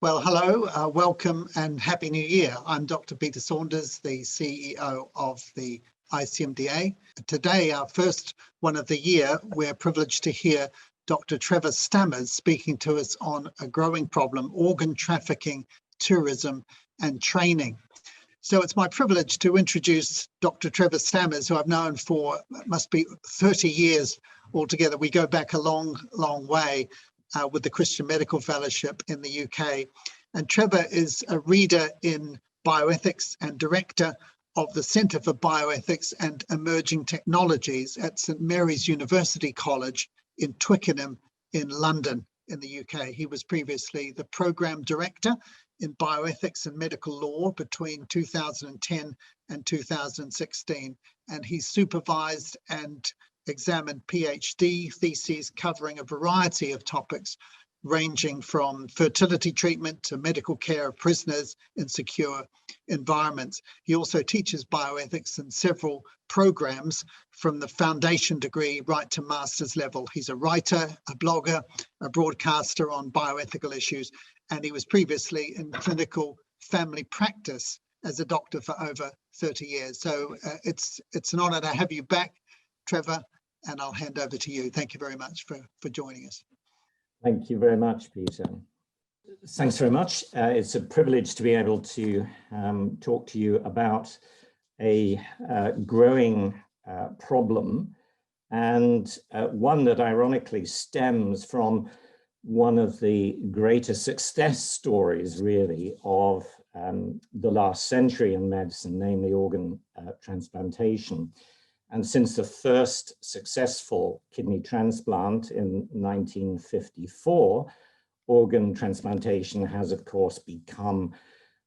Well, hello, welcome and Happy New Year. I'm Dr. Peter Saunders, the CEO of the ICMDA. Today, our first one of the year, we're privileged to hear Dr. Trevor Stammers speaking to us on a growing problem, organ trafficking, tourism and training. So it's my privilege to introduce Dr. Trevor Stammers, who I've known for, must be 30 years altogether. We go back a long, long way. With the Christian Medical Fellowship in the UK. And Trevor is a reader in bioethics and director of the Centre for Bioethics and Emerging Technologies at St Mary's University College in Twickenham in London in the UK. He was previously the program director in bioethics and medical law between 2010 and 2016. And he supervised and examined PhD theses covering a variety of topics ranging from fertility treatment to medical care of prisoners in secure environments. He also teaches bioethics in several programs from the foundation degree right to master's level. He's a writer, a blogger, a broadcaster on bioethical issues, and he was previously in clinical family practice as a doctor for over 30 years. So it's an honor to have you back, Trevor, and I'll hand over to you. Thank you very much for joining us. Thank you very much, Peter. Thanks very much. It's a privilege to be able to talk to you about a growing problem, and one that ironically stems from one of the greatest success stories, really, of the last century in medicine, namely organ transplantation. And since the first successful kidney transplant in 1954, organ transplantation has, of course, become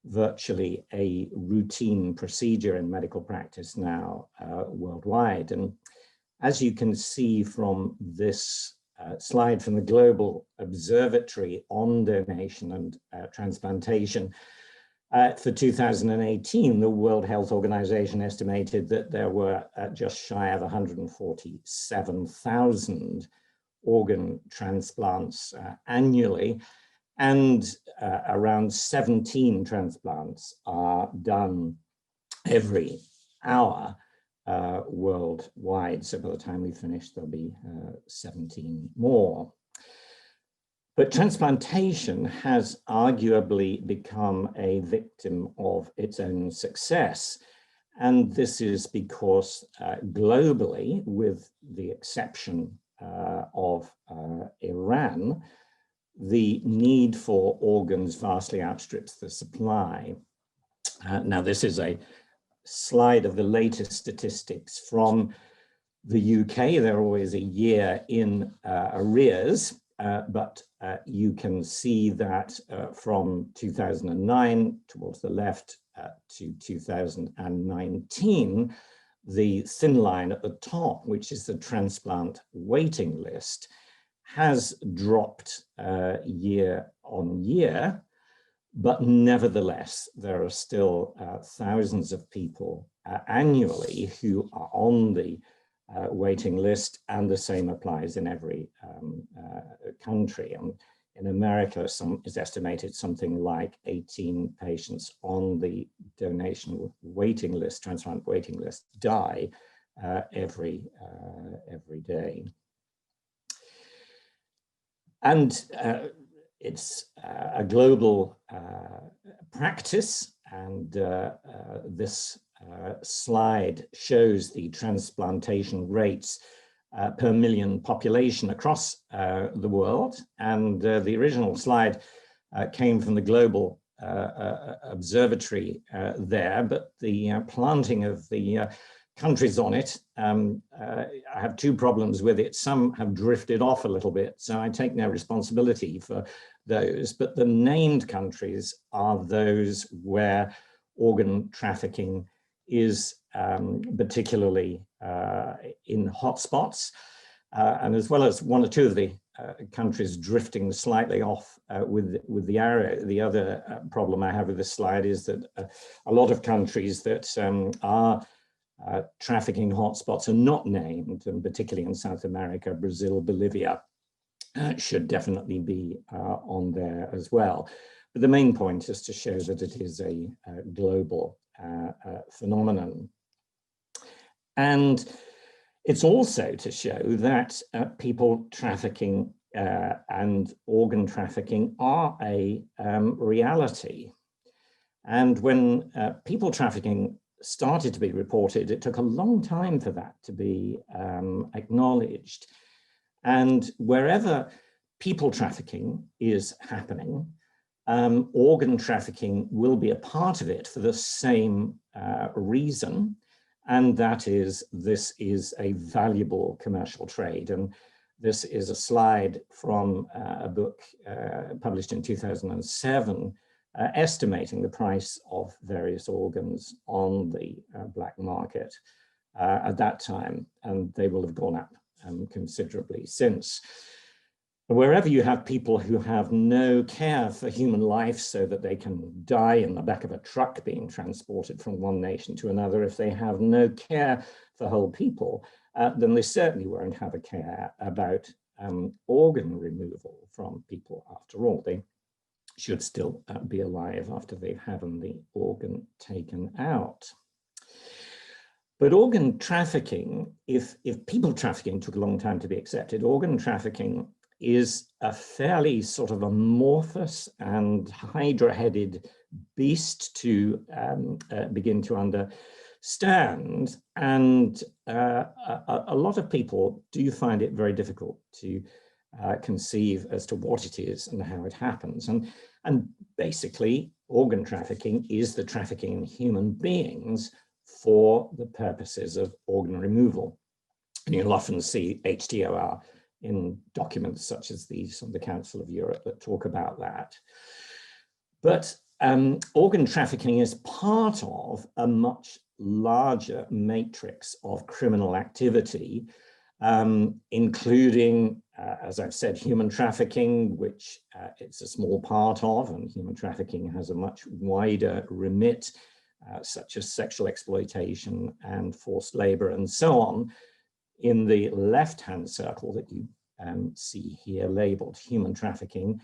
virtually a routine procedure in medical practice now worldwide. And as you can see from this slide from the Global Observatory on Donation and Transplantation, for 2018, the World Health Organization estimated that there were just shy of 147,000 organ transplants annually, and around 17 transplants are done every hour worldwide. So by the time we finish, there'll be 17 more. But transplantation has arguably become a victim of its own success. And this is because globally, with the exception of Iran, the need for organs vastly outstrips the supply. Now, this is a slide of the latest statistics from the UK. They're always a year in arrears. But you can see that from 2009 towards the left to 2019, the thin line at the top, which is the transplant waiting list, has dropped year on year. But nevertheless, there are still thousands of people annually who are on the waiting list, and the same applies in every country. And in America, is estimated something like 18 patients on the donation waiting list, transplant waiting list, die every day. And it's a global practice, and this slide shows the transplantation rates per million population across the world. And the original slide came from the Global Observatory there, but the planting of the countries on it, I have two problems with it. Some have drifted off a little bit, so I take no responsibility for those, but the named countries are those where organ trafficking is particularly in hotspots, and as well as one or two of the countries drifting slightly off with the arrow. The other problem I have with this slide is that a lot of countries that are trafficking hotspots are not named, and particularly in South America, Brazil, Bolivia should definitely be on there as well. But the main point is to show that it is a global phenomenon. And it's also to show that people trafficking and organ trafficking are a reality. And when people trafficking started to be reported, it took a long time for that to be acknowledged. And wherever people trafficking is happening, organ trafficking will be a part of it for the same reason, and that is, this is a valuable commercial trade. And this is a slide from a book published in 2007, estimating the price of various organs on the black market at that time, and they will have gone up considerably since. Wherever you have people who have no care for human life so that they can die in the back of a truck being transported from one nation to another, if they have no care for whole people, then they certainly won't have a care about organ removal from people. After all, they should still be alive after they've had the organ taken out. But organ trafficking, if people trafficking took a long time to be accepted, organ trafficking is a fairly sort of amorphous and hydra-headed beast to begin to understand. And a lot of people do find it very difficult to conceive as to what it is and how it happens. And basically, organ trafficking is the trafficking in human beings for the purposes of organ removal. And you'll often see HTOR in documents such as these from the Council of Europe that talk about that. But organ trafficking is part of a much larger matrix of criminal activity, including, as I've said, human trafficking, which it's a small part of, and human trafficking has a much wider remit, such as sexual exploitation and forced labor and so on. In the left-hand circle that you see here labeled human trafficking,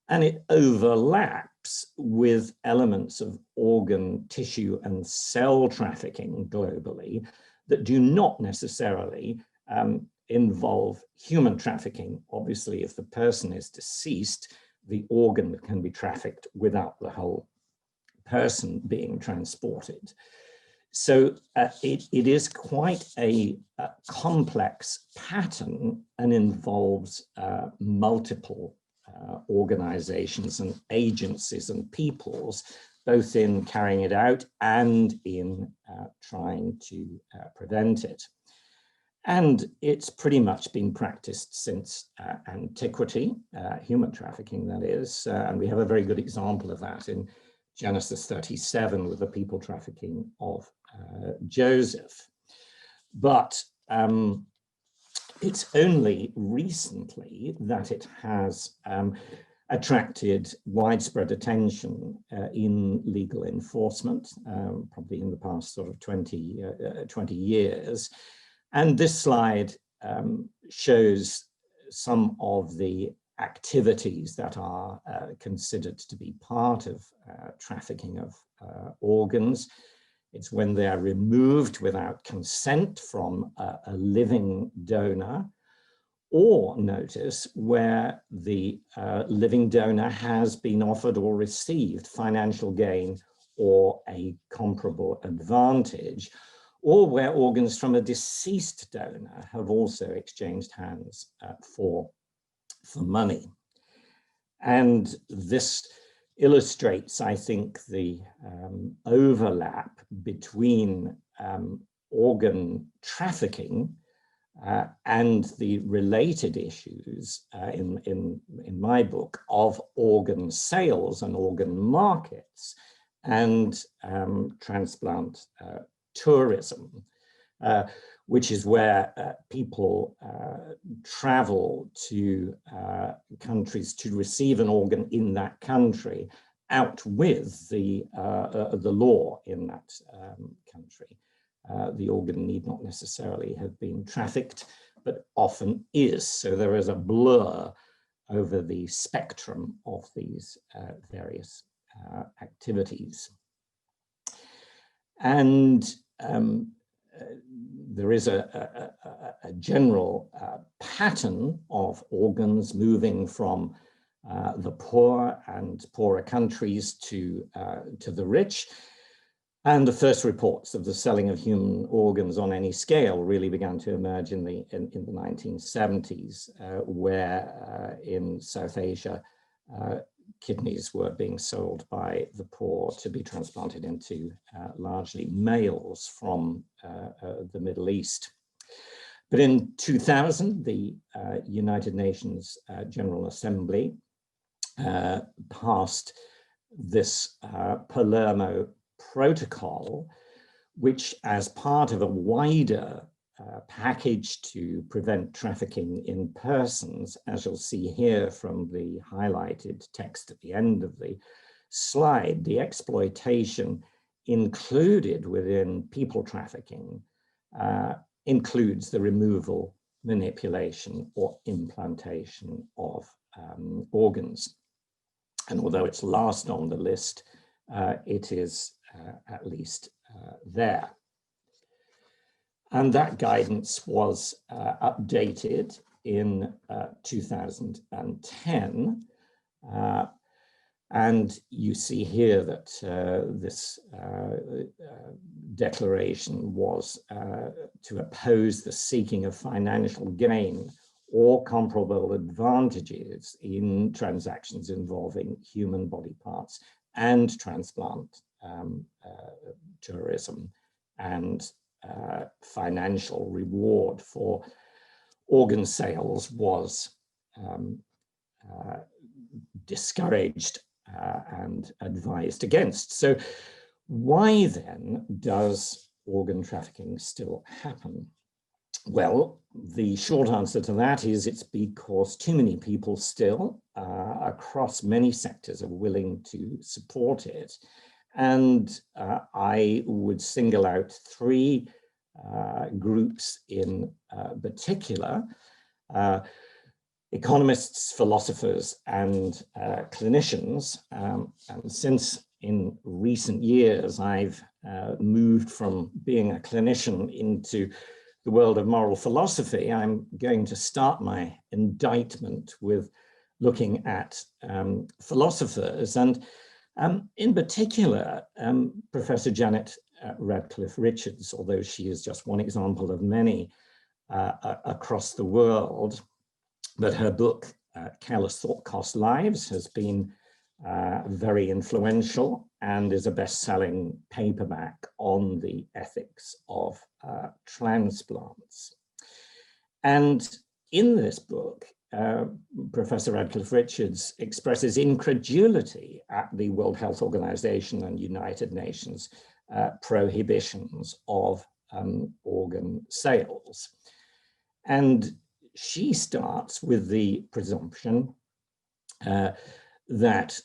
and it overlaps with elements of organ, tissue, and cell trafficking globally that do not necessarily involve human trafficking. Obviously, if the person is deceased, the organ can be trafficked without the whole person being transported. So it is quite a complex pattern and involves multiple organizations and agencies and peoples, both in carrying it out and in trying to prevent it. And it's pretty much been practiced since antiquity, human trafficking, that is. And we have a very good example of that in Genesis 37 with the people trafficking of Joseph. But it's only recently that it has attracted widespread attention in legal enforcement, probably in the past sort of 20 years. And this slide shows some of the activities that are considered to be part of trafficking of organs. It's when they are removed without consent from a living donor, or notice where the living donor has been offered or received financial gain or a comparable advantage, or where organs from a deceased donor have also exchanged hands for money. And this illustrates, I think, the overlap between organ trafficking and the related issues in my book of organ sales and organ markets and transplant tourism, which is where people travel to countries to receive an organ in that country, out with the law in that country. The organ need not necessarily have been trafficked, but often is. So there is a blur over the spectrum of these various activities. And there is a general pattern of organs moving from the poor and poorer countries to the rich. And the first reports of the selling of human organs on any scale really began to emerge in the 1970s, where in South Asia, kidneys were being sold by the poor to be transplanted into largely males from the Middle East. But in 2000, the United Nations General Assembly passed this Palermo Protocol, which, as part of a wider package to prevent trafficking in persons, as you'll see here from the highlighted text at the end of the slide, the exploitation included within people trafficking includes the removal, manipulation, or implantation of organs. And although it's last on the list, it is at least there. And that guidance was updated in 2010. And you see here that this declaration was to oppose the seeking of financial gain or comparable advantages in transactions involving human body parts and transplant tourism, and financial reward for organ sales was discouraged and advised against. So why then does organ trafficking still happen? Well, the short answer to that is it's because too many people still, across many sectors, are willing to support it. And I would single out three groups in particular: economists, philosophers, and clinicians. And since in recent years I've moved from being a clinician into the world of moral philosophy, I'm going to start my indictment with looking at philosophers, and in particular, Professor Janet Radcliffe Richards, although she is just one example of many across the world. But her book, Careless Thought Costs Lives, has been very influential and is a best-selling paperback on the ethics of transplants. And in this book, Professor Radcliffe Richards expresses incredulity at the World Health Organization and United Nations prohibitions of organ sales. And she starts with the presumption that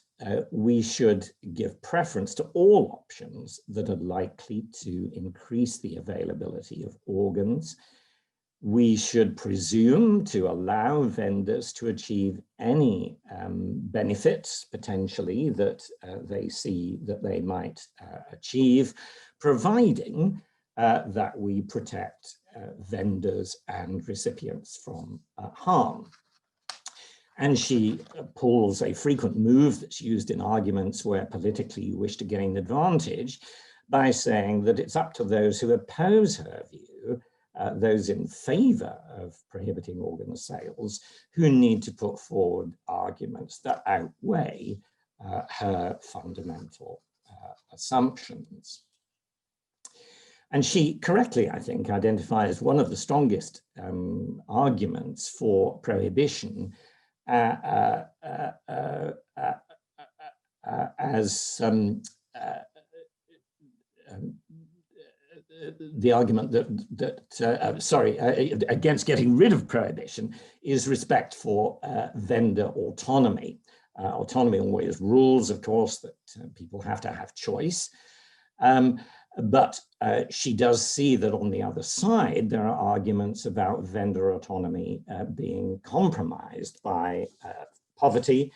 we should give preference to all options that are likely to increase the availability of organs. We should presume to allow vendors to achieve any benefits potentially that they see that they might achieve, providing that we protect vendors and recipients from harm. And she pulls a frequent move that's used in arguments where politically you wish to gain advantage by saying that it's up to those who oppose her view, those in favor of prohibiting organ sales, who need to put forward arguments that outweigh her fundamental assumptions. And she correctly, I think, identifies one of the strongest arguments for prohibition as the argument against getting rid of prohibition is respect for vendor autonomy. Autonomy always rules, of course, that people have to have choice. But she does see that on the other side, there are arguments about vendor autonomy being compromised by poverty,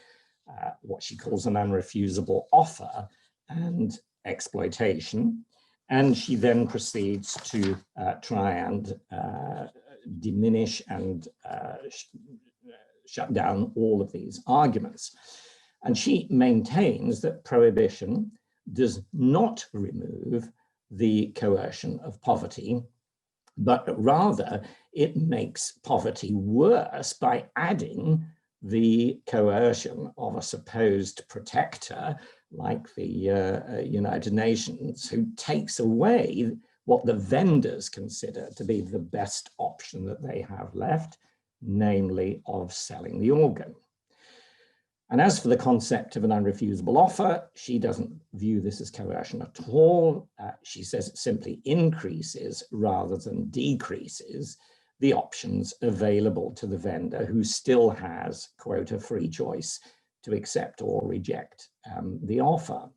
what she calls an unrefusable offer, and exploitation. And she then proceeds to try and diminish and shut down all of these arguments. And she maintains that prohibition does not remove the coercion of poverty, but rather it makes poverty worse by adding the coercion of a supposed protector like the United Nations, who takes away what the vendors consider to be the best option that they have left, namely of selling the organ. And as for the concept of an unrefusable offer, she doesn't view this as coercion at all. She says it simply increases rather than decreases the options available to the vendor, who still has, quote, a free choice to accept or reject the offer.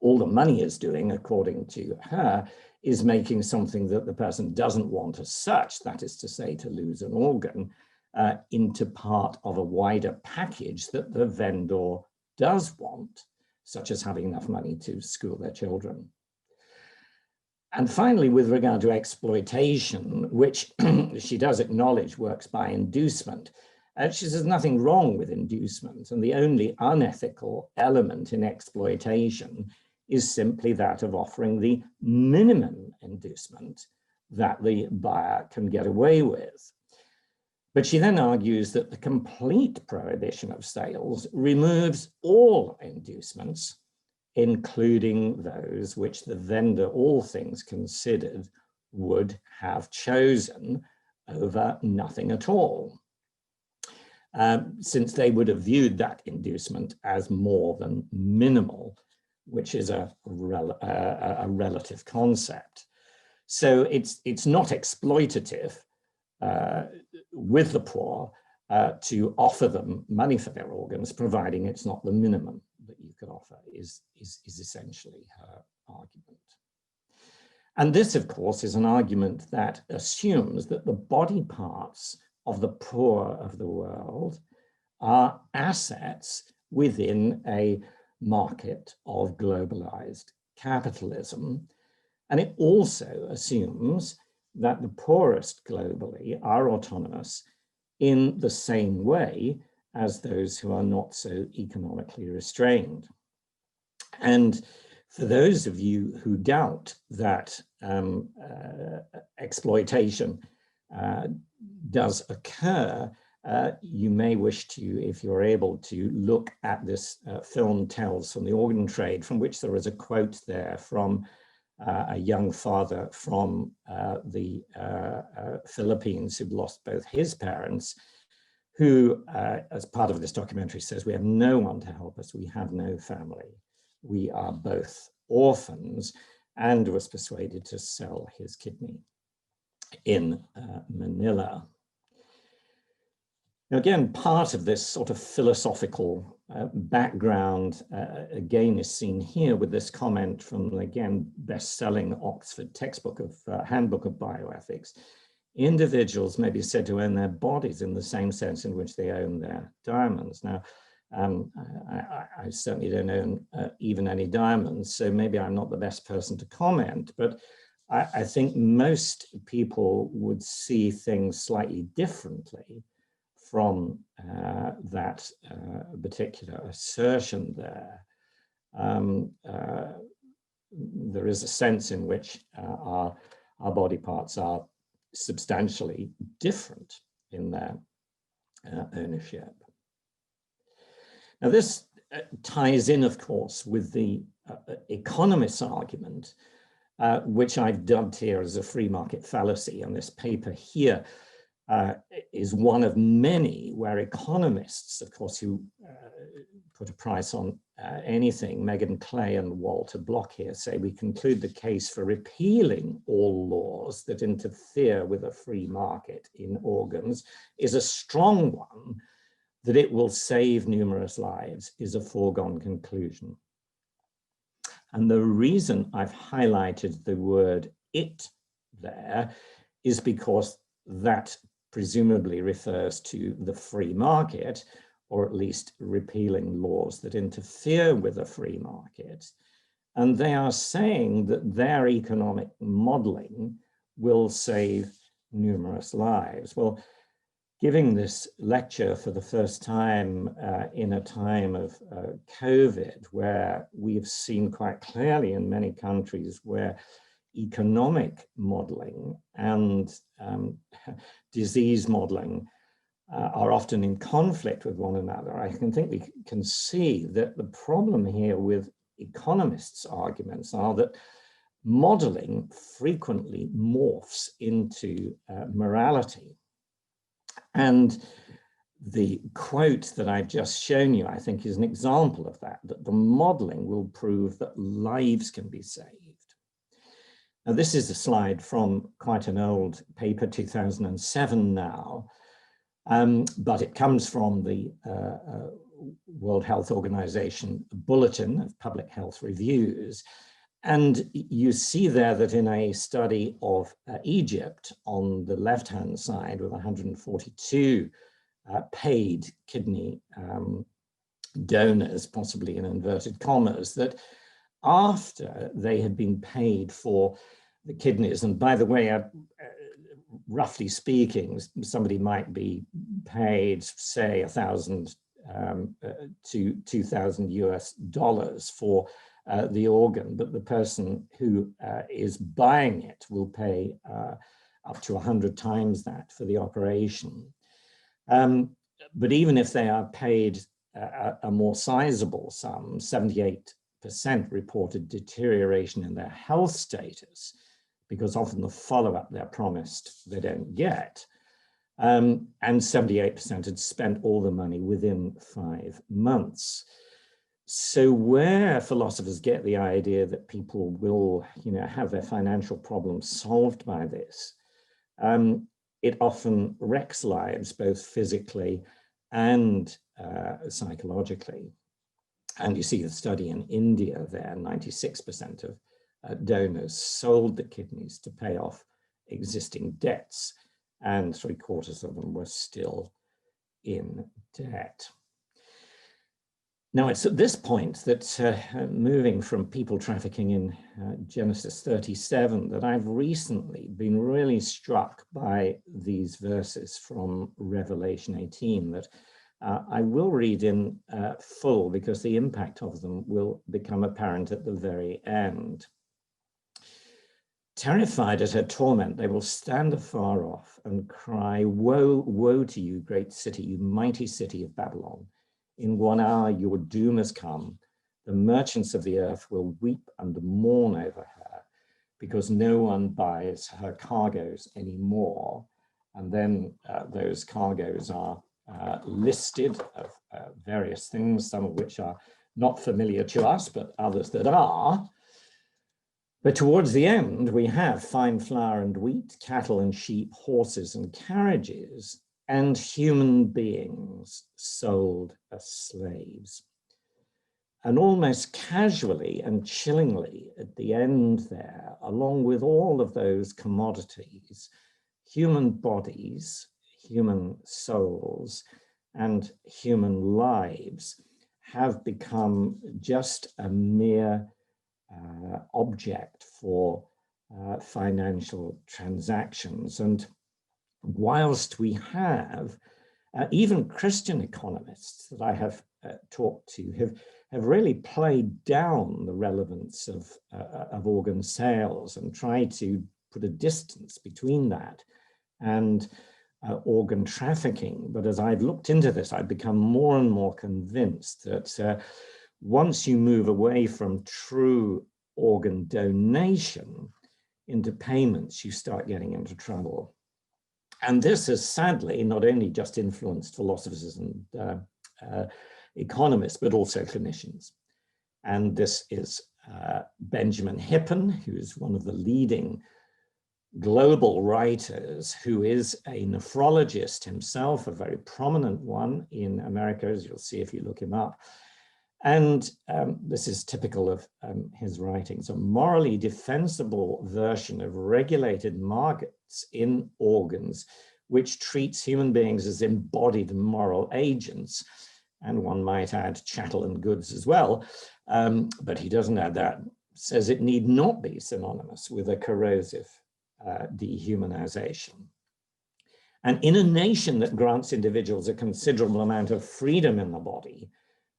All the money is doing, according to her, is making something that the person doesn't want as such, that is to say, to lose an organ, into part of a wider package that the vendor does want, such as having enough money to school their children. And finally, with regard to exploitation, which she does acknowledge works by inducement, she says nothing wrong with inducement, and the only unethical element in exploitation is simply that of offering the minimum inducement that the buyer can get away with. But she then argues that the complete prohibition of sales removes all inducements, including those which the vendor, all things considered, would have chosen over nothing at all, since they would have viewed that inducement as more than minimal, which is a relative concept. So it's not exploitative with the poor to offer them money for their organs, providing it's not the minimum that you could offer, is essentially her argument. And this, of course, is an argument that assumes that the body parts of the poor of the world are assets within a market of globalized capitalism. And it also assumes that the poorest globally are autonomous in the same way as those who are not so economically restrained. And for those of you who doubt that exploitation does occur, you may wish to, if you're able to, look at this film Tales from the Organ Trade, from which there is a quote there from a young father from the Philippines who'd lost both his parents, who, as part of this documentary, says, "We have no one to help us. We have no family. We are both orphans," and was persuaded to sell his kidney in Manila. Now, again, part of this sort of philosophical background, again, is seen here with this comment from, again, best-selling Oxford textbook of Handbook of Bioethics. Individuals may be said to own their bodies in the same sense in which they own their diamonds. Now, I certainly don't own even any diamonds, so maybe I'm not the best person to comment, but I think most people would see things slightly differently from that particular assertion there. There is a sense in which our body parts are substantially different in their ownership. Now, this ties in, of course, with the economist's argument, which I've dubbed here as a free market fallacy. And this paper here is one of many where economists, of course, who put a price on anything, Megan Clay and Walter Block here, say we conclude the case for repealing all laws that interfere with a free market in organs is a strong one. That it will save numerous lives is a foregone conclusion. And the reason I've highlighted the word "it" there is because that presumably refers to the free market, or at least repealing laws that interfere with the free market. And they are saying that their economic modeling will save numerous lives. Well, giving this lecture for the first time in a time of COVID, where we've seen quite clearly in many countries where economic modeling and disease modeling are often in conflict with one another, I think we can see that the problem here with economists' arguments are that modeling frequently morphs into morality. And the quote that I've just shown you, I think, is an example of that the modeling will prove that lives can be saved. Now, this is a slide from quite an old paper, 2007 now, but it comes from the World Health Organization Bulletin of Public Health Reviews. And you see there that in a study of Egypt on the left-hand side with 142 paid kidney donors, possibly in inverted commas, that after they had been paid for the kidneys, and by the way, roughly speaking, somebody might be paid, say, $1,000 to $2,000 US for the organ, but the person who is buying it will pay up to 100 times that for the operation. But even if they are paid a more sizable sum, 78% reported deterioration in their health status, because often the follow-up they're promised they don't get. And 78% had spent all the money within 5 months. So where philosophers get the idea that people will, have their financial problems solved by this, it often wrecks lives, both physically and psychologically. And you see the study in India there, 96% of donors sold the kidneys to pay off existing debts, and 3/4 of them were still in debt. Now, it's at this point that moving from people trafficking in Genesis 37, that I've recently been really struck by these verses from Revelation 18 that I will read in full, because the impact of them will become apparent at the very end. Terrified at her torment, they will stand afar off and cry, "Woe, woe to you, great city, you mighty city of Babylon. In 1 hour your doom has come. The merchants of the earth will weep and mourn over her, because no one buys her cargoes anymore." And then those cargoes are listed of various things, some of which are not familiar to us, but others that are. But towards the end, we have fine flour and wheat, cattle and sheep, horses and carriages, and human beings sold as slaves. And almost casually and chillingly at the end there, along with all of those commodities, human bodies, human souls, and human lives have become just a mere object for financial transactions. And whilst we have even Christian economists that I have talked to have really played down the relevance of organ sales and tried to put a distance between that and organ trafficking. But as I've looked into this, I've become more and more convinced that once you move away from true organ donation into payments, you start getting into trouble. And this has sadly not only just influenced philosophers and economists, but also clinicians. And this is Benjamin Hippen, who is one of the leading global writers, who is a nephrologist himself, a very prominent one in America, as you'll see if you look him up. And this is typical of his writings, a morally defensible version of regulated markets in organs, which treats human beings as embodied moral agents. And one might add chattel and goods as well, but he doesn't add that, says it need not be synonymous with a corrosive dehumanization. And in a nation that grants individuals a considerable amount of freedom in the body,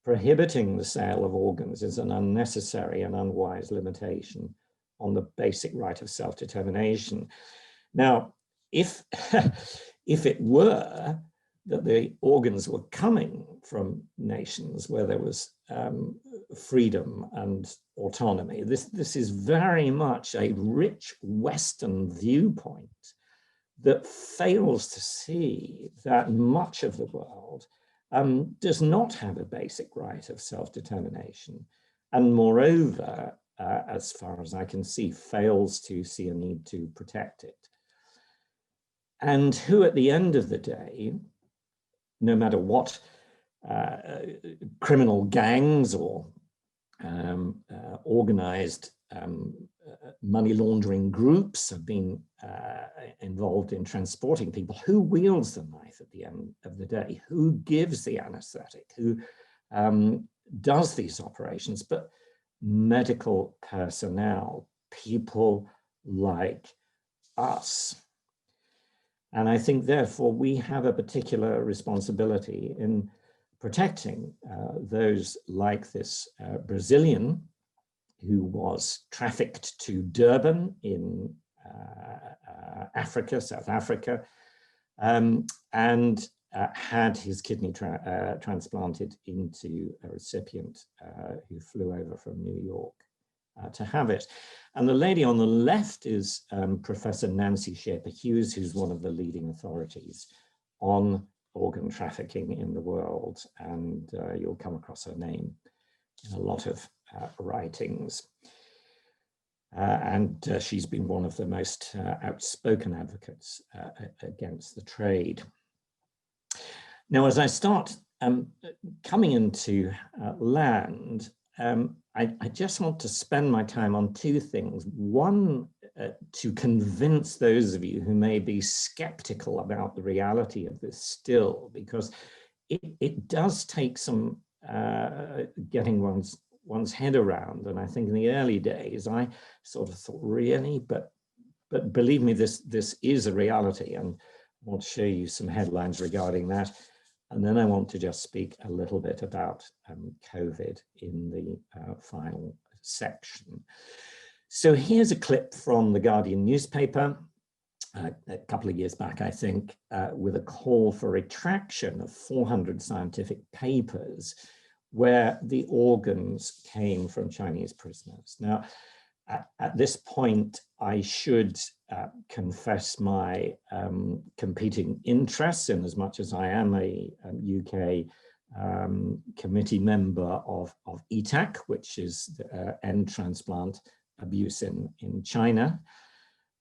prohibiting the sale of organs is an unnecessary and unwise limitation on the basic right of self-determination. Now, if it were that the organs were coming from nations where there was freedom and autonomy, this is very much a rich Western viewpoint that fails to see that much of the world does not have a basic right of self-determination, and moreover, as far as I can see, fails to see a need to protect it. And who at the end of the day, no matter what criminal gangs or organized money laundering groups have been involved in transporting people, who wields the knife at the end of the day? Who gives the anesthetic? Who does these operations? But medical personnel, people like us. And I think, therefore, we have a particular responsibility in protecting those like this Brazilian who was trafficked to Durban in Africa, South Africa, and had his kidney transplanted into a recipient who flew over from New York to have it. And the lady on the left is Professor Nancy Schaper-Hughes, who's one of the leading authorities on organ trafficking in the world. And you'll come across her name in a lot of writings. And she's been one of the most outspoken advocates against the trade. Now, as I start coming into land, I just want to spend my time on two things. One, to convince those of you who may be skeptical about the reality of this still, because it does take some getting one's head around. And I think in the early days, I sort of thought, really? But believe me, this is a reality. And I want to show you some headlines regarding that. And then I want to just speak a little bit about COVID in the final section. So here's a clip from the Guardian newspaper a couple of years back, I think, with a call for retraction of 400 scientific papers where the organs came from Chinese prisoners. Now, at this point, I should confess my competing interests, in as much as I am a UK committee member of ETAC, which is End Transplant Abuse in China.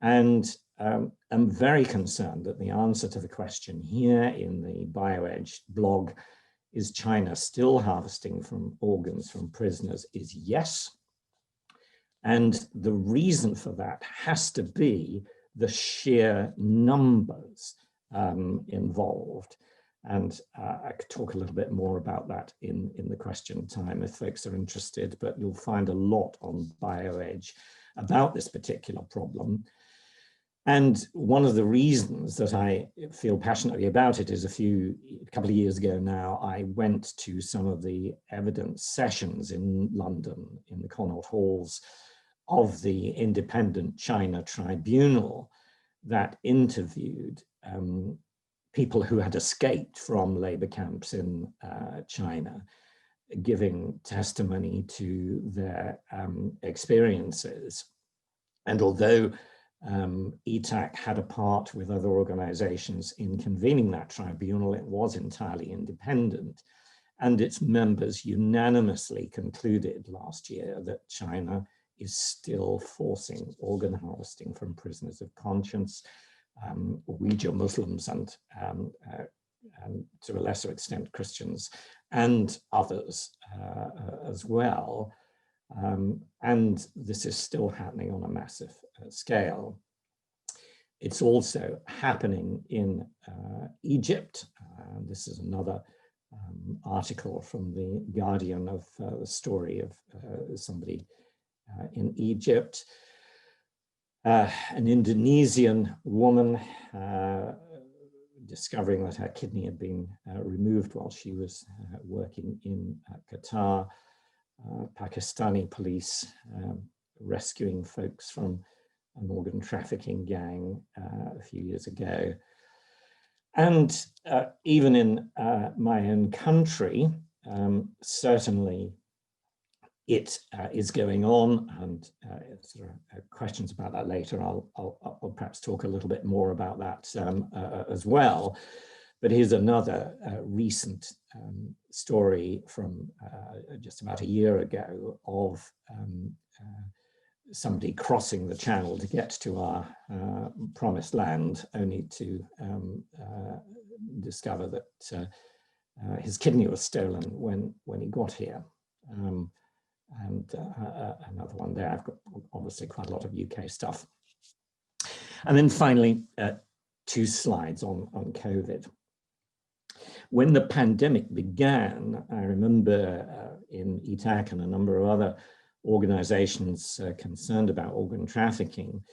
And I'm very concerned that the answer to the question here in the BioEdge blog, is China still harvesting from organs from prisoners, is yes. And the reason for that has to be the sheer numbers involved. And I could talk a little bit more about that in the question time if folks are interested, but you'll find a lot on BioEdge about this particular problem. And one of the reasons that I feel passionately about it is a couple of years ago now, I went to some of the evidence sessions in London in the Connaught Halls of the independent China tribunal that interviewed people who had escaped from labor camps in China, giving testimony to their experiences. And although ETAC had a part with other organizations in convening that tribunal, it was entirely independent, and its members unanimously concluded last year that China is still forcing organ harvesting from prisoners of conscience, Uyghur Muslims and to a lesser extent Christians and others as well. And this is still happening on a massive scale. It's also happening in Egypt. This is another article from the Guardian of the story of somebody in Egypt. An Indonesian woman discovering that her kidney had been removed while she was working in Qatar. Pakistani police rescuing folks from an organ trafficking gang a few years ago. And even in my own country, certainly it is going on, and if there are questions about that later, I'll perhaps talk a little bit more about that as well. But here's another recent story from just about a year ago of somebody crossing the channel to get to our promised land, only to discover that his kidney was stolen when he got here. And another one there. I've got obviously quite a lot of UK stuff. And then finally, 2 slides on COVID. When the pandemic began, I remember in ETAC and a number of other organizations concerned about organ trafficking,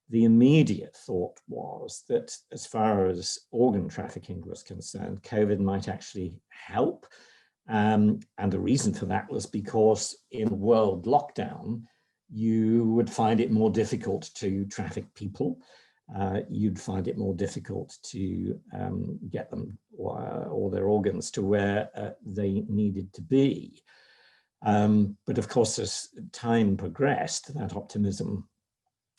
the immediate thought was that as far as organ trafficking was concerned, COVID might actually help. And the reason for that was because in world lockdown, you would find it more difficult to traffic people. You'd find it more difficult to get them or their organs to where they needed to be. But of course, as time progressed, that optimism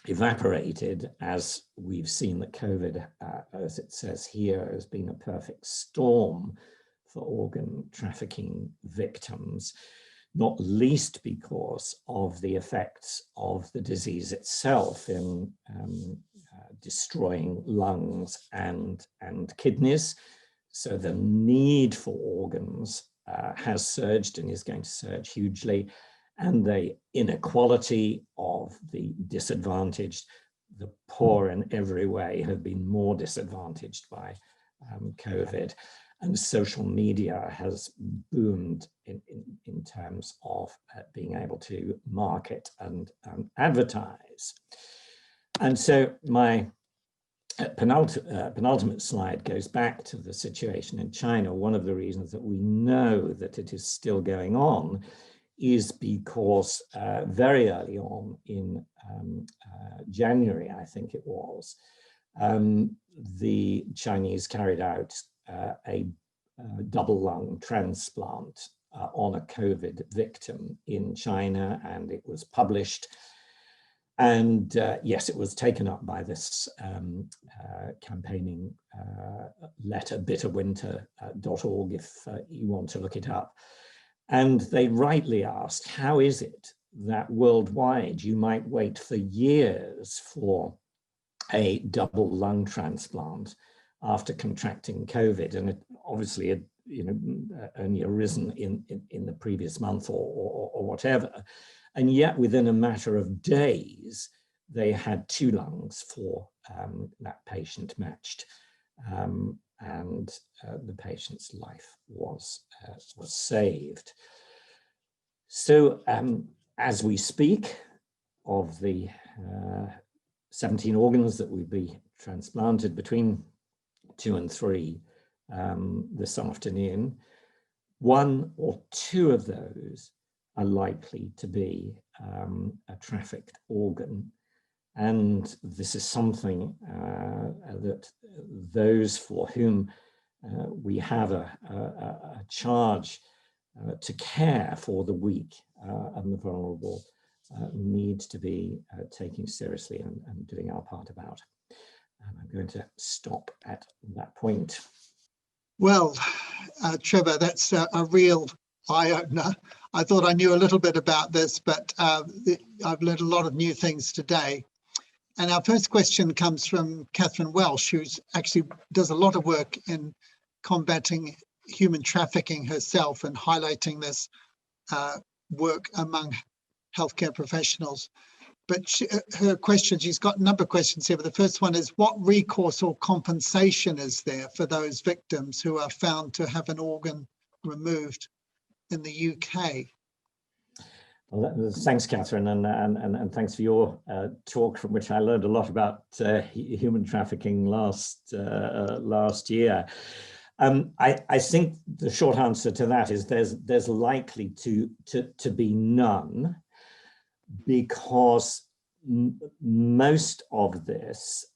evaporated, as we've seen that COVID, as it says here, has been a perfect storm for organ trafficking victims, not least because of the effects of the disease itself in destroying lungs and kidneys. So the need for organs has surged and is going to surge hugely, and the inequality of the disadvantaged, the poor in every way, have been more disadvantaged by COVID. And social media has boomed in terms of being able to market and advertise. And so my penultimate slide goes back to the situation in China. One of the reasons that we know that it is still going on is because very early on in January, I think it was, the Chinese carried out a double lung transplant on a COVID victim in China, and it was published. And yes, it was taken up by this campaigning letter, bitterwinter.org, if you want to look it up. And they rightly asked, how is it that worldwide you might wait for years for a double lung transplant after contracting COVID? And it obviously had, only arisen in the previous month or whatever. And yet within a matter of days, they had 2 lungs for that patient matched. And the patient's life was saved. So as we speak of the 17 organs that will be transplanted, between 2 and 3 this afternoon, 1 or 2 of those are likely to be a trafficked organ. And this is something that those for whom we have a charge to care for the weak and the vulnerable need to be taking seriously and doing our part about. And I'm going to stop at that point. Well, Trevor, that's a real eye-opener. I thought I knew a little bit about this, but I've learned a lot of new things today. And our first question comes from Catherine Welsh, who actually does a lot of work in combating human trafficking herself and highlighting this work among healthcare professionals. But her question, she's got a number of questions here, but the first one is, what recourse or compensation is there for those victims who are found to have an organ removed in the UK? Well, thanks, Catherine, and thanks for your talk, from which I learned a lot about human trafficking last year. I think the short answer to that is there's likely to be none, because most of this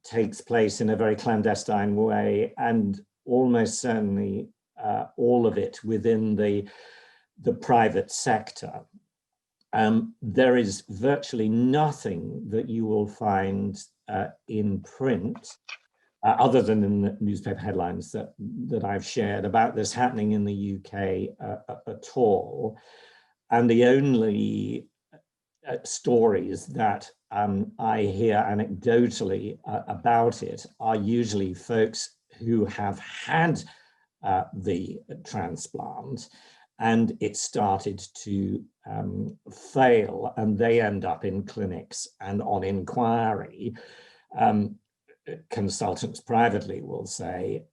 takes place in a very clandestine way, and almost certainly all of it within the private sector. There is virtually nothing that you will find in print, other than in the newspaper headlines that I've shared, about this happening in the UK at all. And the only stories that I hear anecdotally about it are usually folks who have had the transplant, and it started to fail, and they end up in clinics, and on inquiry, consultants privately will say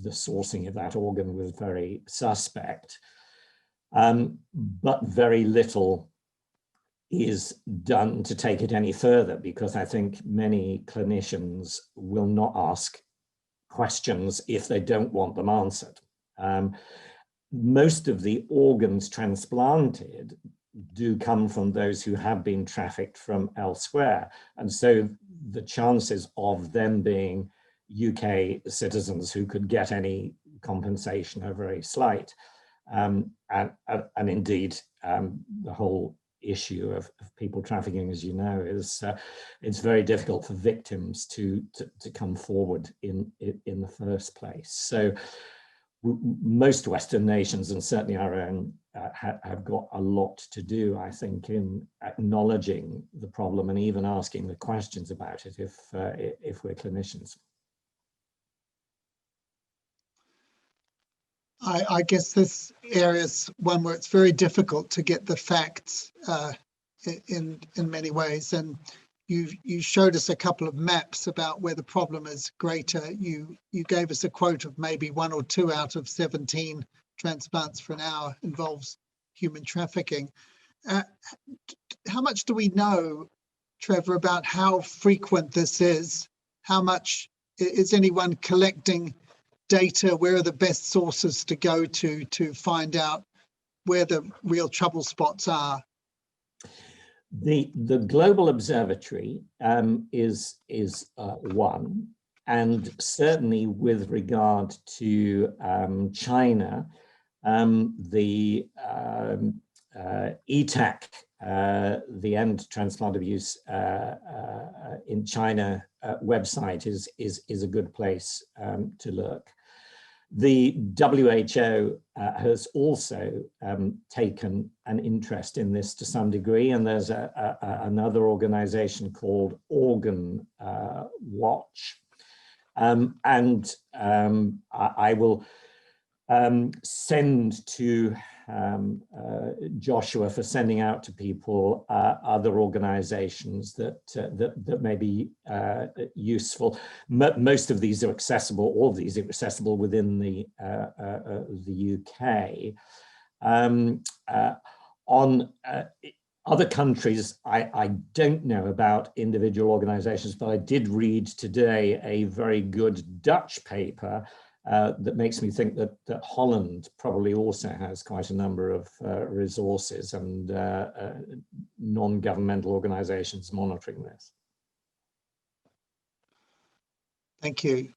the sourcing of that organ was very suspect, but very little is done to take it any further, because I think many clinicians will not ask questions if they don't want them answered. Most of the organs transplanted do come from those who have been trafficked from elsewhere. And so the chances of them being UK citizens who could get any compensation are very slight. And indeed, the whole issue of people trafficking, as you know, is it's very difficult for victims to come forward in the first place. So most Western nations, and certainly our own, have got a lot to do, I think, in acknowledging the problem and even asking the questions about it if we're clinicians. I guess this area is one where it's very difficult to get the facts in many ways. And you showed us a couple of maps about where the problem is greater. You gave us a quote of maybe 1 or 2 out of 17 transplants for an hour involves human trafficking. How much do we know, Trevor, about how frequent this is? How much is anyone collecting data? Where are the best sources to go to find out where the real trouble spots are? The Global Observatory is one, and certainly with regard to China, the ETAC, the End Transplant Abuse in China website is a good place to look. The WHO has also taken an interest in this to some degree, and there's another organization called Organ Watch. I will send to Joshua for sending out to people other organizations that may be useful. Most of these are accessible, all of these are accessible within the UK. On other countries, I don't know about individual organizations, but I did read today a very good Dutch paper that makes me think that Holland probably also has quite a number of resources and non-governmental organizations monitoring this. Thank you.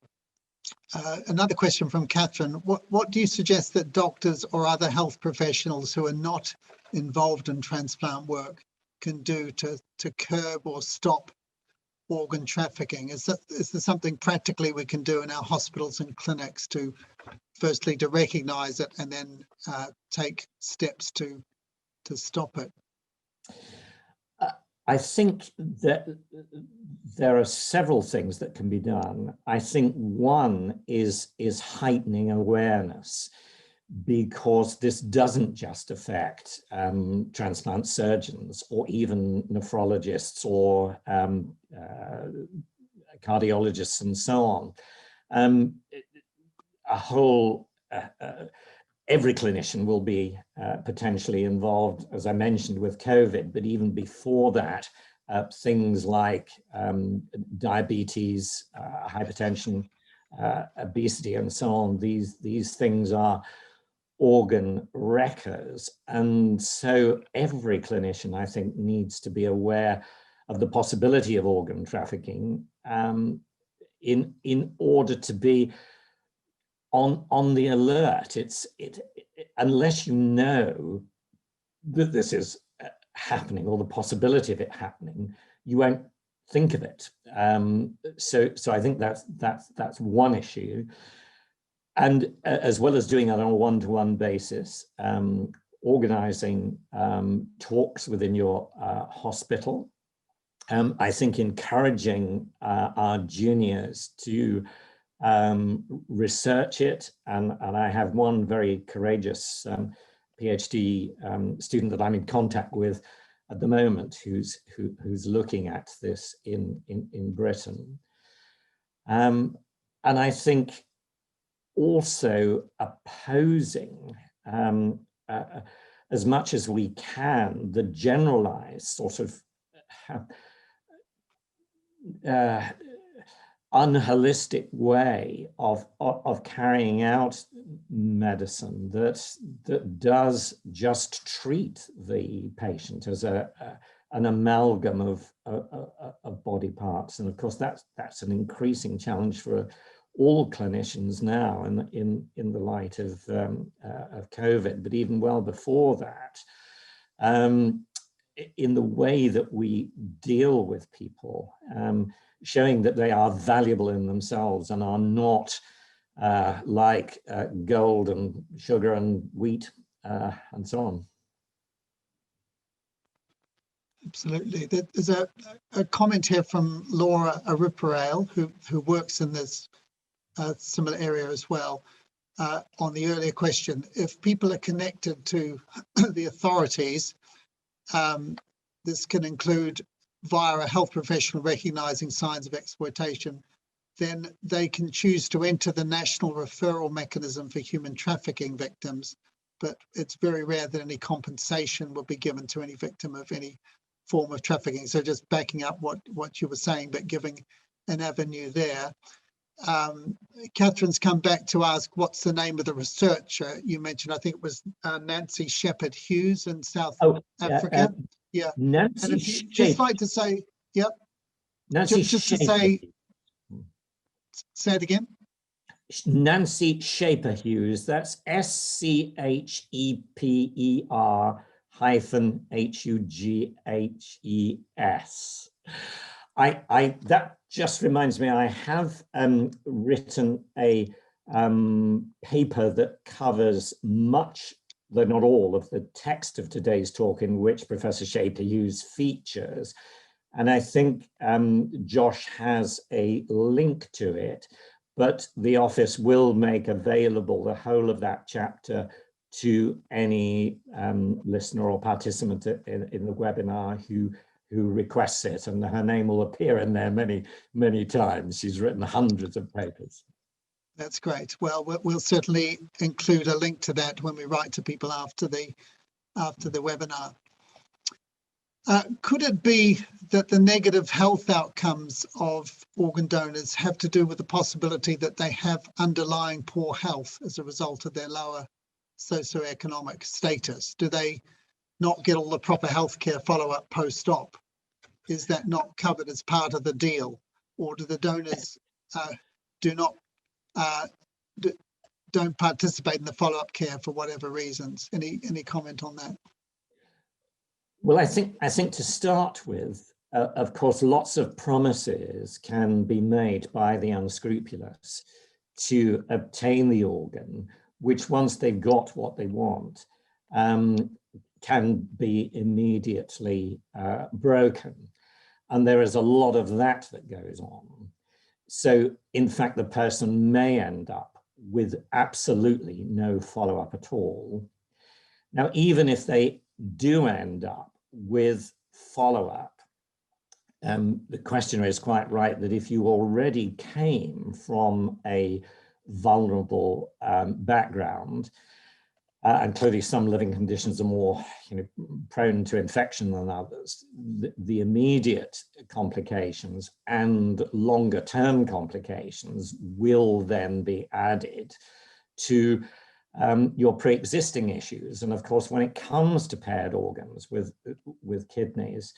Another question from Catherine. What do you suggest that doctors or other health professionals who are not involved in transplant work can do to curb or stop organ trafficking? Is there something practically we can do in our hospitals and clinics to, firstly, to recognize it and then take steps to stop it? I think that there are several things that can be done. I think one is heightening awareness, because this doesn't just affect transplant surgeons or even nephrologists or cardiologists and so on. Every clinician will be potentially involved, as I mentioned, with COVID, but even before that, things like diabetes, hypertension, obesity, and so on, these things are organ wreckers. And so every clinician, I think, needs to be aware of the possibility of organ trafficking in order to be on the alert. Unless you know that this is happening or the possibility of it happening, you won't think of it. So I think that's one issue. And as well as doing it on a one-to-one basis, organizing talks within your hospital. I think encouraging our juniors to research it, and I have one very courageous PhD student that I'm in contact with at the moment who's looking at this in Britain. And I think also opposing as much as we can the generalized sort of unholistic way of carrying out medicine that does just treat the patient as an amalgam of body parts. And of course, that's an increasing challenge for all clinicians now in the light of COVID, but even well before that, in the way that we deal with people, showing that they are valuable in themselves and are not like gold and sugar and wheat and so on. Absolutely. There's a comment here from Laura Ariparale, who works in this similar area as well, on the earlier question. If people are connected to the authorities, this can include via a health professional recognizing signs of exploitation, then they can choose to enter the national referral mechanism for human trafficking victims, but it's very rare that any compensation will be given to any victim of any form of trafficking. So just backing up what you were saying, but giving an avenue there. Catherine's come back to ask, what's the name of the researcher you mentioned? I think it was Nancy Shepherd Hughes in South Africa. Yeah. Nancy, and just like to say, yep. Nancy just to say it again. Nancy Shaper Hughes. That's SCHEPER-HUGHES. That just reminds me, I have written a paper that covers much, though not all, of the text of today's talk, in which Professor Shaper Hughes features. And I think Josh has a link to it, but the office will make available the whole of that chapter to any listener or participant in the webinar who requests it, and her name will appear in there many, many times. She's written hundreds of papers. That's great. Well, we'll certainly include a link to that when we write to people after the webinar. Could it be that the negative health outcomes of organ donors have to do with the possibility that they have underlying poor health as a result of their lower socioeconomic status? Do they not get all the proper healthcare follow-up post-op? Is that not covered as part of the deal, or do the donors don't participate in the follow-up care for whatever reasons? Any comment on that? Well, I think to start with, of course, lots of promises can be made by the unscrupulous to obtain the organ, which once they've got what they want, can be immediately broken. And there is a lot of that goes on. So in fact, the person may end up with absolutely no follow-up at all. Now, even if they do end up with follow-up, the questioner is quite right that if you already came from a vulnerable background, and clearly some living conditions are more prone to infection than others, the immediate complications and longer term complications will then be added to your pre-existing issues. And of course, when it comes to paired organs with kidneys,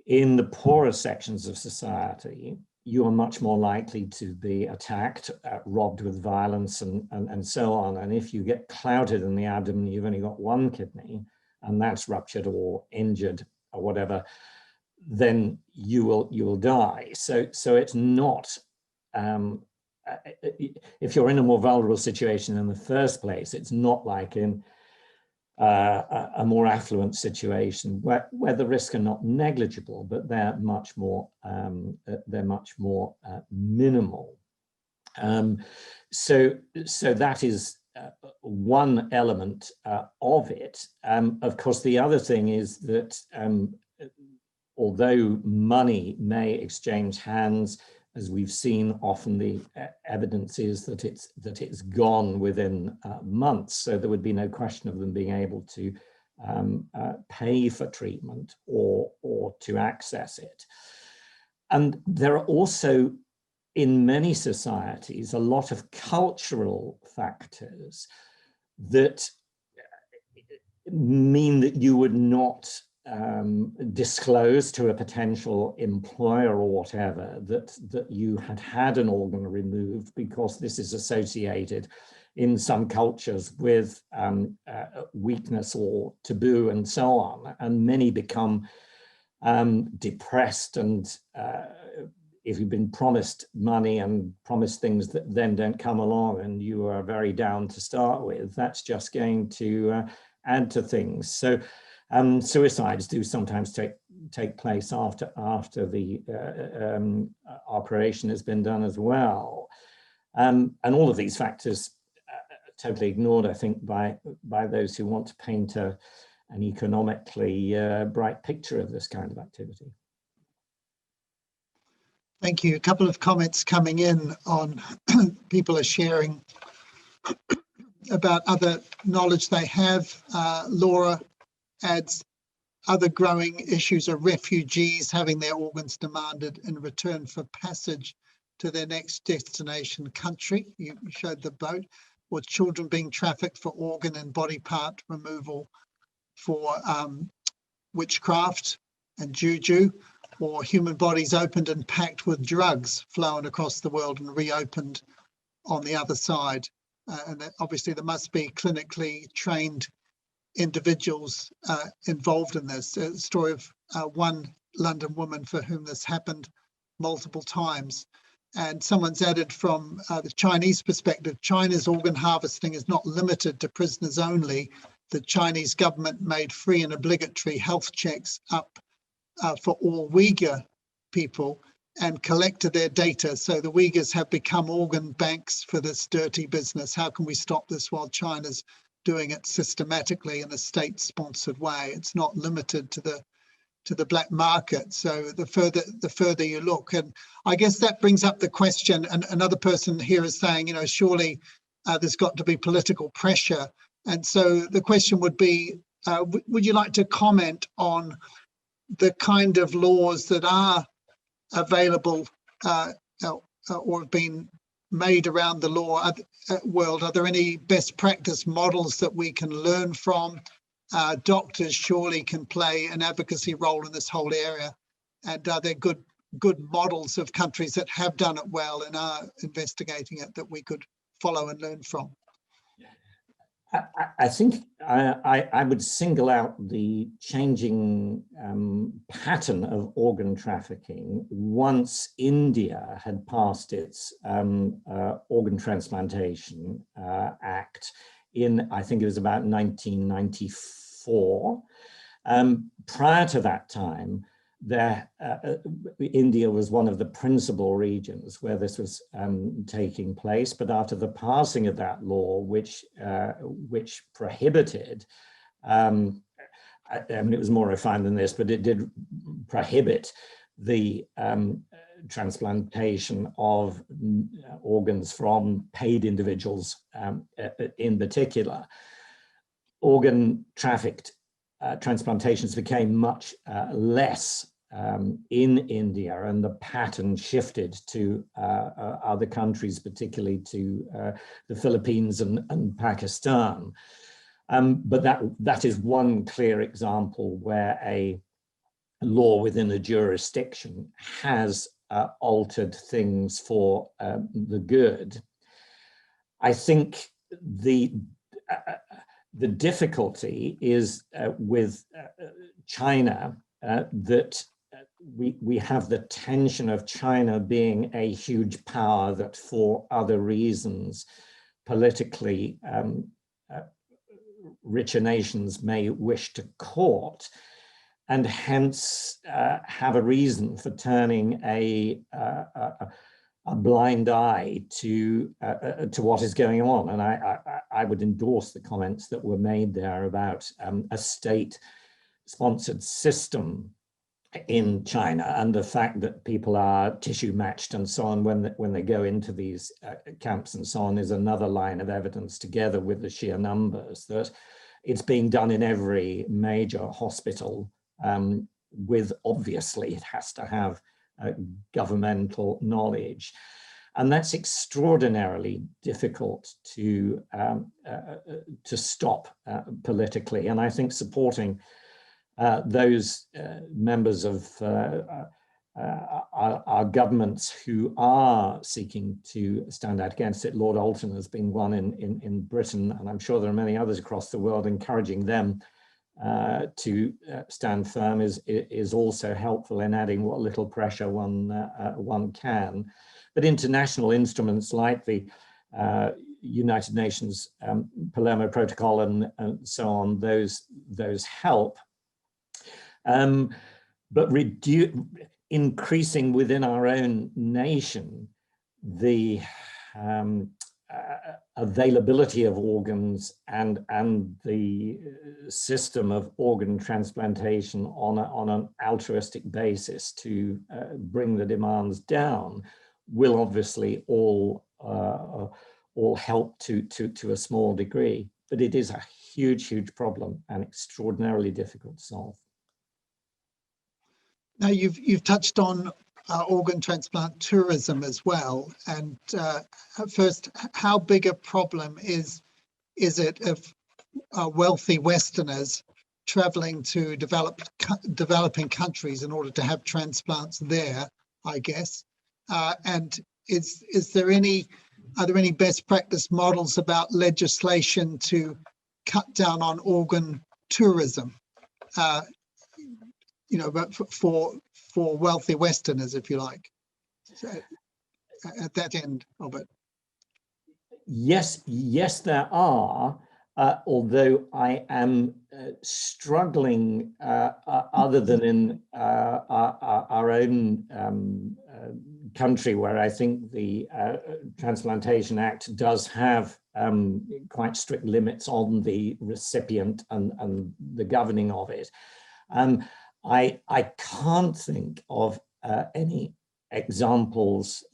in the poorer sections of society, you are much more likely to be attacked, robbed with violence, and so on. And if you get clouted in the abdomen, you've only got one kidney, and that's ruptured or injured or whatever, then you will die. So it's not. If you're in a more vulnerable situation in the first place, it's not like in a more affluent situation where the risks are not negligible, but they're much more minimal. So that is one element of it. Of course, the other thing is that although money may exchange hands, as we've seen, often the evidence is that it's gone within months. So there would be no question of them being able to pay for treatment or to access it. And there are also, in many societies, a lot of cultural factors that mean that you would not disclose to a potential employer or whatever that you had an organ removed, because this is associated in some cultures with weakness or taboo and so on, and many become depressed, and if you've been promised money and promised things that then don't come along and you are very down to start with, that's just going to add to things. So suicides do sometimes take place after the operation has been done as well, and all of these factors totally ignored, I think, by those who want to paint an economically bright picture of this kind of activity. Thank you. A couple of comments coming in on people are sharing about other knowledge they have. Laura adds, other growing issues are refugees having their organs demanded in return for passage to their next destination country. You showed the boat, or children being trafficked for organ and body part removal for witchcraft and juju, or human bodies opened and packed with drugs flown across the world and reopened on the other side. And obviously there must be clinically trained individuals involved in this. A story of one London woman for whom this happened multiple times. And someone's added, from the Chinese perspective, China's organ harvesting is not limited to prisoners only. The Chinese government made free and obligatory health checks up for all Uyghur people and collected their data. So the Uyghurs have become organ banks for this dirty business. How can we stop this while China's doing it systematically in a state-sponsored way? It's not limited to the black market. So the further you look, and I guess that brings up the question. And another person here is saying, surely there's got to be political pressure. And so the question would be, would you like to comment on the kind of laws that are available or have been made around the law world? Are there any best practice models that we can learn from? Doctors surely can play an advocacy role in this whole area. And are there good models of countries that have done it well and are investigating it that we could follow and learn from? I think I would single out the changing pattern of organ trafficking once India had passed its Organ Transplantation Act in, I think it was about 1994 1994. Prior to that time, India was one of the principal regions where this was taking place. But after the passing of that law, which prohibited, I mean, it was more refined than this, but it did prohibit the transplantation of organs from paid individuals in particular. Organ trafficked transplantations became much less in India, and the pattern shifted to other countries, particularly to the Philippines and Pakistan. But that is one clear example where a law within a jurisdiction has altered things for the good. I think the difficulty is with China, that we have the tension of China being a huge power that for other reasons politically richer nations may wish to court, and hence have a reason for turning a blind eye to what is going on. And I would endorse the comments that were made there about a state-sponsored system in China, and the fact that people are tissue matched and so on when they go into these camps and so on is another line of evidence, together with the sheer numbers, that it's being done in every major hospital, with, obviously it has to have governmental knowledge. And that's extraordinarily difficult to stop politically. And I think supporting those members of our governments who are seeking to stand out against it, Lord Alton has been one in Britain, and I'm sure there are many others across the world, encouraging them to stand firm is also helpful in adding what little pressure one can. But international instruments like the United Nations Palermo Protocol and so on, those help. But increasing within our own nation the availability of organs and the system of organ transplantation on an altruistic basis to bring the demands down will obviously all help to a small degree. But it is a huge problem and extraordinarily difficult to solve. Now you've touched on organ transplant tourism as well, and first, how big a problem is it of wealthy Westerners traveling to developing countries in order to have transplants there, I guess? And are there any best practice models about legislation to cut down on organ tourism? But for wealthy Westerners, if you like, so at that end of it. Yes, there are, although I am struggling, other than in our own country, where I think the Transplantation Act does have quite strict limits on the recipient and the governing of it. I can't think of any examples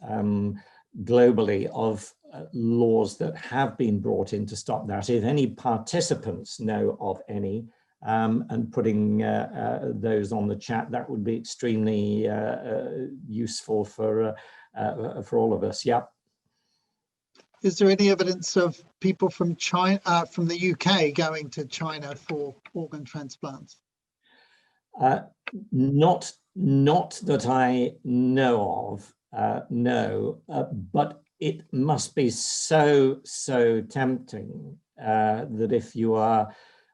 globally of laws that have been brought in to stop that. If any participants know of any, and putting those on the chat, that would be extremely useful for all of us. Yeah. Is there any evidence of people from China, from the UK, going to China for organ transplants? Not that I know of, no, but it must be so tempting that if you are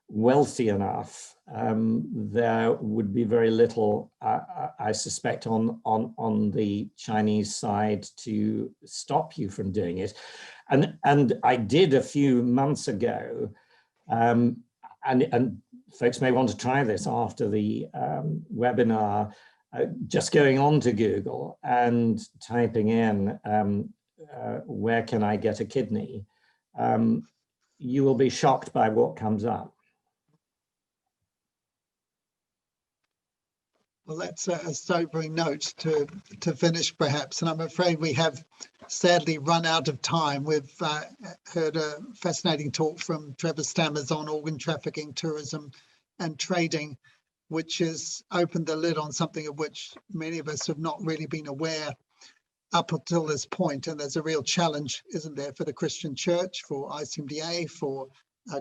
wealthy enough, there would be very little, I suspect, on the Chinese side to stop you from doing it. And I did a few months ago, and folks may want to try this after the webinar, just going on to Google and typing in, where can I get a kidney? You will be shocked by what comes up. Well, that's a sobering note to finish, perhaps. And I'm afraid we have sadly run out of time. We've heard a fascinating talk from Trevor Stammers on organ trafficking, tourism and trading, which has opened the lid on something of which many of us have not really been aware up until this point. And there's a real challenge, isn't there, for the Christian church, for ICMDA, for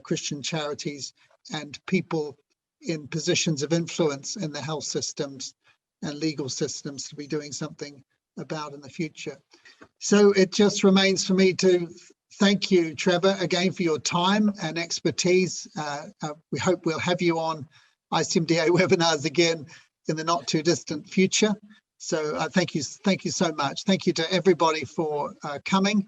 Christian charities and people in positions of influence in the health systems and legal systems to be doing something about in the future. So it just remains for me to thank you, Trevor, again for your time and expertise. We hope we'll have you on ICMDA webinars again in the not too distant future. So thank you so much. Thank you to everybody for coming.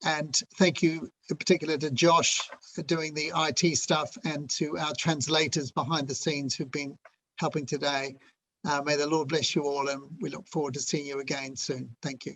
And thank you in particular to Josh for doing the IT stuff and to our translators behind the scenes who've been helping today. May the Lord bless you all, and we look forward to seeing you again soon. Thank you.